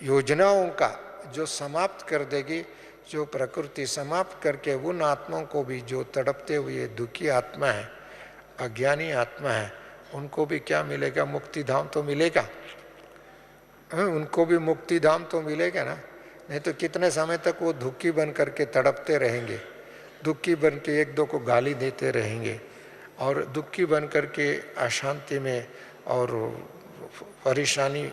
योजनाओं का जो समाप्त कर देगी, जो प्रकृति समाप्त करके उन आत्माओं को भी, जो तड़पते हुए दुखी आत्मा है, अज्ञानी आत्मा है उनको भी क्या मिलेगा? मुक्ति धाम तो मिलेगा, उनको भी मुक्ति धाम तो मिलेगा ना। नहीं तो कितने समय तक वो दुखी बन करके तड़पते रहेंगे, दुखी बन के एक दो को गाली देते रहेंगे और दुखी बन करके अशांति में और परेशानी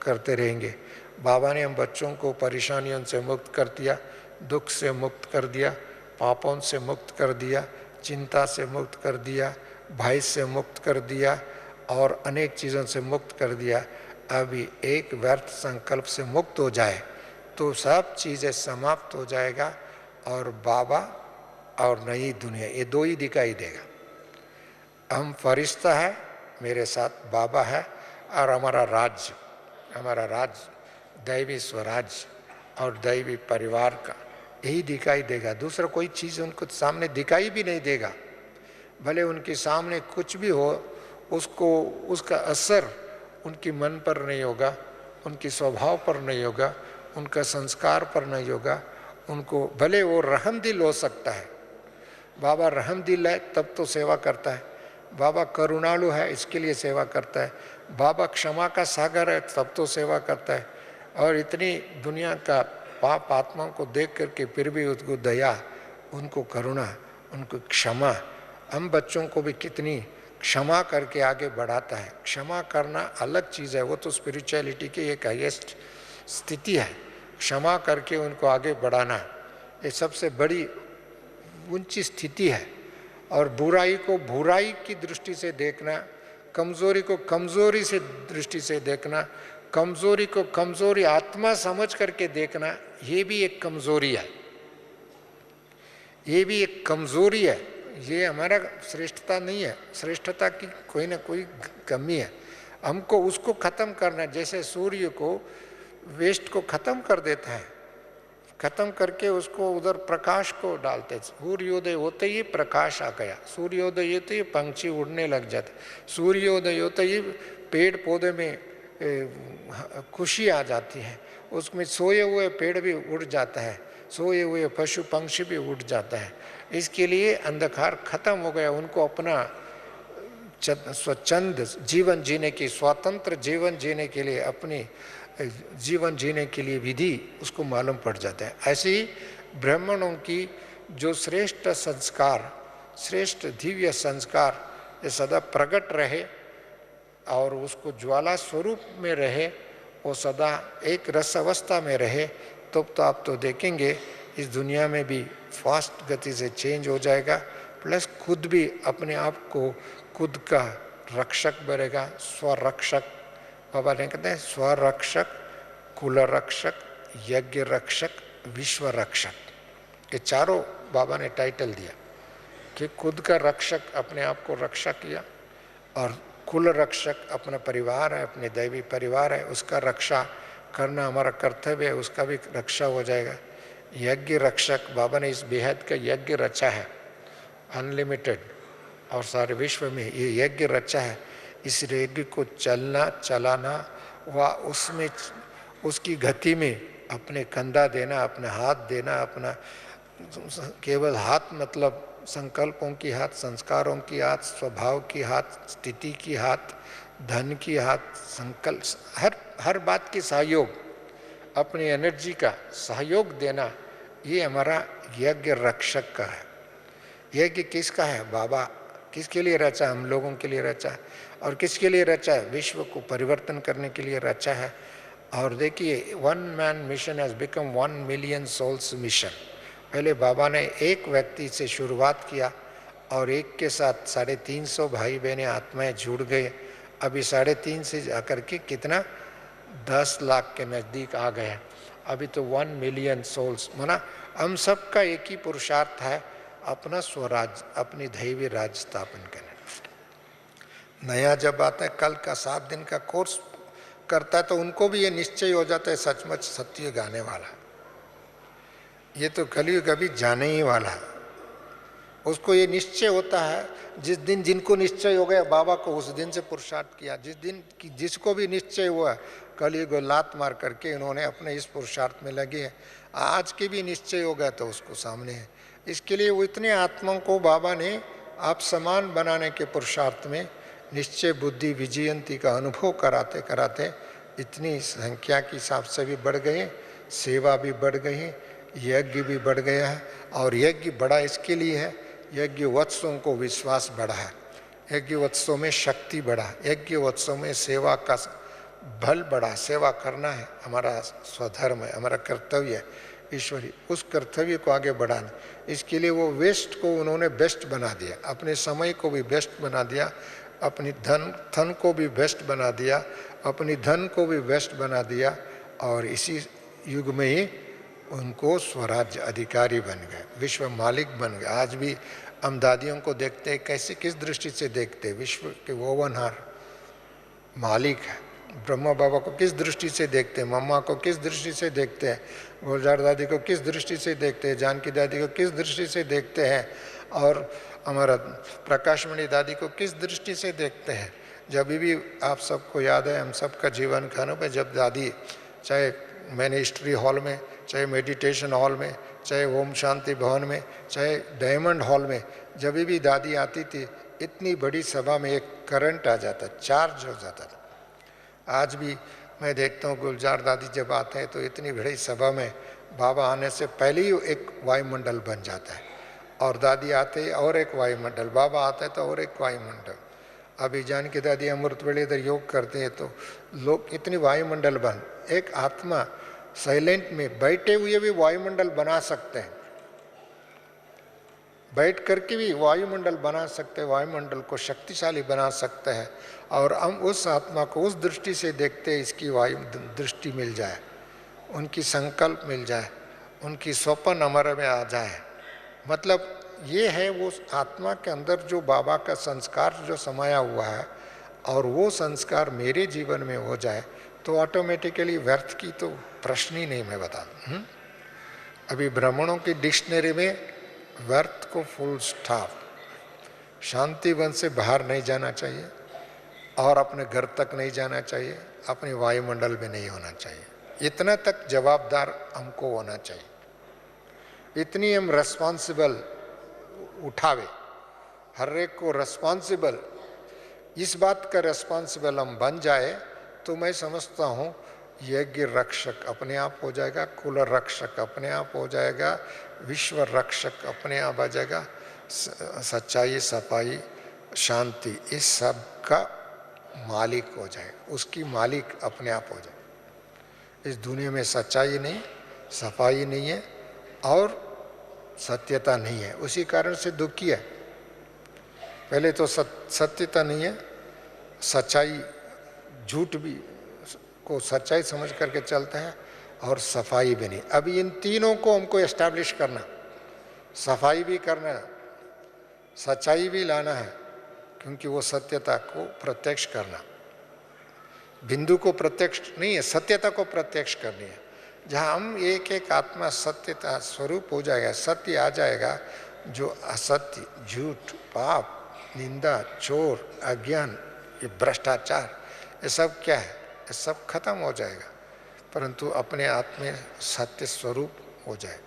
करते रहेंगे। बाबा ने हम बच्चों को परेशानियों से मुक्त कर दिया, दुख से मुक्त कर दिया, पापों से मुक्त कर दिया, चिंता से मुक्त कर दिया, भय से मुक्त कर दिया और अनेक चीज़ों से मुक्त कर दिया। अभी एक व्यर्थ संकल्प से मुक्त हो जाए तो सब चीज़ें समाप्त हो जाएगा और बाबा और नई दुनिया, ये दो ही दिखाई देगा। हम फरिश्ता है, मेरे साथ बाबा है और हमारा राज्य दैवी स्वराज्य और दैवी परिवार का यही दिखाई देगा। दूसरा कोई चीज़ उनको सामने दिखाई भी नहीं देगा। भले उनके सामने कुछ भी हो, उसका असर उनके मन पर नहीं होगा, उनके स्वभाव पर नहीं होगा, उनका संस्कार पर नहीं होगा। उनको भले वो रहमदिल हो सकता है, बाबा रहमदिल है तब तो सेवा करता है, बाबा करुणालु है इसके लिए सेवा करता है, बाबा क्षमा का सागर है तब तो सेवा करता है। और इतनी दुनिया का पाप आत्माओं को देख करके फिर भी उसको दया, उनको करुणा, उनको क्षमा, हम बच्चों को भी कितनी क्षमा करके आगे बढ़ाता है। क्षमा करना अलग चीज़ है, वो तो स्पिरिचुअलिटी की एक हाईएस्ट स्थिति है। क्षमा करके उनको आगे बढ़ाना ये सबसे बड़ी ऊंची स्थिति है। और बुराई को बुराई की दृष्टि से देखना, कमज़ोरी को कमज़ोरी से दृष्टि से देखना, कमज़ोरी को कमज़ोरी आत्मा समझ करके देखना, ये भी एक कमज़ोरी है, ये भी एक कमज़ोरी है। ये हमारा श्रेष्ठता नहीं है, श्रेष्ठता की कोई ना कोई कमी है। हमको उसको ख़त्म करना, जैसे सूर्य को वेस्ट को ख़त्म कर देता है, ख़त्म करके उसको उधर प्रकाश को डालते। सूर्योदय होते ही प्रकाश आ गया, सूर्योदय होते ही पंछी उड़ने लग जाते, सूर्योदय होते ही पेड़ पौधे में खुशी आ जाती है, उसमें सोए हुए पेड़ भी उड़ जाता है, सोए हुए पशु पंक्षी भी उड़ जाता है। इसके लिए अंधकार खत्म हो गया, उनको अपना स्वच्छंद जीवन जीने की, स्वतंत्र जीवन जीने के लिए, अपनी जीवन जीने के लिए विधि उसको मालूम पड़ जाता है। ऐसे ही ब्राह्मणों की जो श्रेष्ठ संस्कार, श्रेष्ठ दिव्य संस्कार ये सदा प्रकट रहे और उसको ज्वाला स्वरूप में रहे, वो सदा एक रस अवस्था में रहे, तो आप तो देखेंगे इस दुनिया में भी फास्ट गति से चेंज हो जाएगा। प्लस खुद भी अपने आप को खुद का रक्षक बनेगा, स्वरक्षक। बाबा ने कहते हैं स्वरक्षक, कुल रक्षक, यज्ञ रक्षक, विश्व रक्षक, ये चारों बाबा ने टाइटल दिया कि खुद का रक्षक अपने आप को रक्षा किया, और कुल रक्षक अपना परिवार है, अपने दैवी परिवार है, उसका रक्षा करना हमारा कर्तव्य है, उसका भी रक्षा हो जाएगा। यज्ञ रक्षक, बाबा ने इस बेहद का यज्ञ रचा है, अनलिमिटेड, और सारे विश्व में ये यज्ञ रचा है। इस यज्ञ को चलना चलाना व उसमें उसकी गति में अपने कंधा देना, अपने हाथ देना, अपना केवल हाथ मतलब संकल्पों की हाथ, संस्कारों की हाथ, स्वभाव की हाथ, स्थिति की हाथ, धन की हाथ, संकल्प, हर बात की सहयोग, अपनी एनर्जी का सहयोग देना, ये हमारा यज्ञ रक्षक का है। यज्ञ किसका है? बाबा किसके लिए रचा? हम लोगों के लिए रचा है। और किसके लिए रचा है? विश्व को परिवर्तन करने के लिए रचा है। और देखिए, 1 man mission has become 1 million souls mission. पहले बाबा ने एक व्यक्ति से शुरुआत किया और एक के साथ 350 भाई बहनें आत्माएं जुड़ गए। अभी 3.5 से जाकर के कितना 10 लाख के नज़दीक आ गए। अभी तो 1 मिलियन सोल्स, माना हम सब का एक ही पुरुषार्थ है, अपना स्वराज, अपनी दैवी राज स्थापन करना। नया जब आता है, कल का 7 दिन का कोर्स करता है, तो उनको भी ये निश्चय हो जाता है सचमुच सत्य गाने वाला, ये तो कलयुग अभी जाने ही वाला है। उसको ये निश्चय होता है, जिस दिन जिनको निश्चय हो गया बाबा को, उस दिन से पुरुषार्थ किया। जिस दिन जिसको भी निश्चय हुआ कलयुग लात मार करके इन्होंने अपने इस पुरुषार्थ में लगे हैं। आज के भी निश्चय हो गया तो उसको सामने है। इसके लिए वो इतने आत्माओं को बाबा ने आप समान बनाने के पुरुषार्थ में निश्चय बुद्धि विजयंती का अनुभव कराते कराते इतनी संख्या के हिसाब से भी बढ़ गए, सेवा भी बढ़ गई, यज्ञ भी बढ़ गया है। और यज्ञ बढ़ा इसके लिए है, यज्ञ वत्सों को विश्वास बढ़ा है, यज्ञ वत्सों में शक्ति बढ़ा, यज्ञ वत्सों में सेवा का बल बढ़ा। सेवा करना है, हमारा स्वधर्म है, हमारा कर्तव्य है ईश्वरी, उस कर्तव्य को आगे बढ़ाना। इसके लिए वो वेस्ट को उन्होंने बेस्ट बना दिया, अपने समय को भी बेस्ट बना दिया, अपनी धन को भी बेस्ट बना दिया, अपनी धन को भी बेस्ट बना दिया। और इसी युग में ही उनको स्वराज्य अधिकारी बन गए, विश्व मालिक बन गए। आज भी हम दादियों को देखते हैं, कैसे किस दृष्टि से देखते हैं, विश्व के ओवनहार मालिक है। ब्रह्मा बाबा को किस दृष्टि से देखते हैं, मम्मा को किस दृष्टि से देखते हैं, गुलजार दादी को किस दृष्टि से देखते हैं, जानकी दादी को किस दृष्टि से देखते हैं, और हमारा प्रकाशमणि दादी को किस दृष्टि से देखते हैं। जब भी आप सबको याद है, हम सबका जीवन खानों पे जब दादी, चाहे मैंने हिस्ट्री हॉल में, चाहे मेडिटेशन हॉल में, चाहे ओम शांति भवन में, चाहे डायमंड हॉल में, जब भी दादी आती थी इतनी बड़ी सभा में एक करंट आ जाता, चार्ज हो जाता था। आज भी मैं देखता हूँ गुलजार दादी जब आते हैं तो इतनी बड़ी सभा में बाबा आने से पहले ही एक वायुमंडल बन जाता है, और दादी आते ही और एक वायुमंडल, बाबा आता है तो और एक वायुमंडल। अभी जानकी दादी अमृत वेले इधर योग करते हैं तो लोग इतनी वायुमंडल बन, एक आत्मा साइलेंट में बैठे हुए भी वायुमंडल बना सकते हैं, बैठ करके भी वायुमंडल बना सकते हैं, वायुमंडल को शक्तिशाली बना सकते हैं। और हम उस आत्मा को उस दृष्टि से देखते हैं, इसकी वायु दृष्टि मिल जाए, उनकी संकल्प मिल जाए, उनकी स्वप्न हमारे में आ जाए। मतलब ये है वो आत्मा के अंदर जो बाबा का संस्कार जो समाया हुआ है, और वो संस्कार मेरे जीवन में हो जाए तो ऑटोमेटिकली व्यर्थ की तो प्रश्न ही नहीं, मैं बता दूं। अभी ब्राह्मणों की डिक्शनरी में व्यर्थ को फुल स्टॉप, शांति वन से बाहर नहीं जाना चाहिए, और अपने घर तक नहीं जाना चाहिए, अपने वायुमंडल में नहीं होना चाहिए। इतना तक जवाबदार हमको होना चाहिए, इतनी हम रेस्पॉन्सिबल उठावे, हर एक को रेस्पॉन्सिबल, इस बात का रेस्पॉन्सिबल हम बन जाए तो मैं समझता हूँ यज्ञ रक्षक अपने आप हो जाएगा, कुल रक्षक अपने आप हो जाएगा, विश्व रक्षक अपने आप आ जाएगा, सच्चाई, सफाई, शांति, इस सब का मालिक हो जाए, उसकी मालिक अपने आप हो जाए। इस दुनिया में सच्चाई नहीं, सफाई नहीं है और सत्यता नहीं है, उसी कारण से दुखी है। पहले तो सत्यता नहीं है, सच्चाई, झूठ भी को सच्चाई समझ करके चलता है, और सफाई भी नहीं। अभी इन तीनों को हमको एस्टैब्लिश करना, सफाई भी करना है, सच्चाई भी लाना है, क्योंकि वो सत्यता को प्रत्यक्ष करना, बिंदु को प्रत्यक्ष नहीं है, सत्यता को प्रत्यक्ष करनी है। जहाँ हम एक एक आत्मा सत्यता स्वरूप हो जाएगा, सत्य आ जाएगा, जो असत्य, झूठ, पाप, निंदा, चोर, अज्ञान, ये भ्रष्टाचार, ये सब क्या है, ये सब खत्म हो जाएगा, परंतु अपने आप में सत्य स्वरूप हो जाए।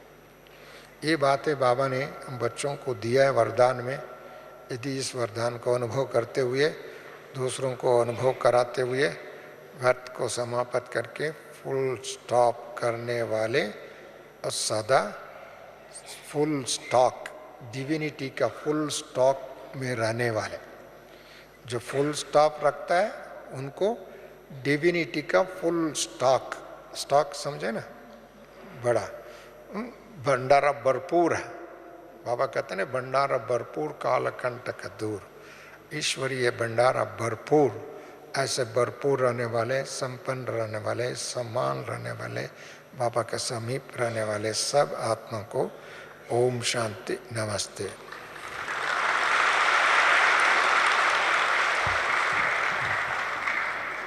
ये बातें बाबा ने बच्चों को दिया है वरदान में। यदि इस वरदान को अनुभव करते हुए, दूसरों को अनुभव कराते हुए, व्यर्थ को समाप्त करके फुल स्टॉप करने वाले और सदा फुल स्टॉक, डिविनिटी का फुल स्टॉक में रहने वाले, जो फुल स्टॉप रखता है उनको डिविनिटी का फुल स्टॉक, स्टॉक समझे ना, बड़ा भंडारा भरपूर है। बाबा कहते हैं भंडारा भरपूर कालकंटक दूर, ईश्वरीय भंडारा भरपूर, ऐसे भरपूर रहने वाले, संपन्न रहने वाले, समान रहने वाले, बाबा के समीप रहने वाले सब आत्मा को ओम शांति, नमस्ते।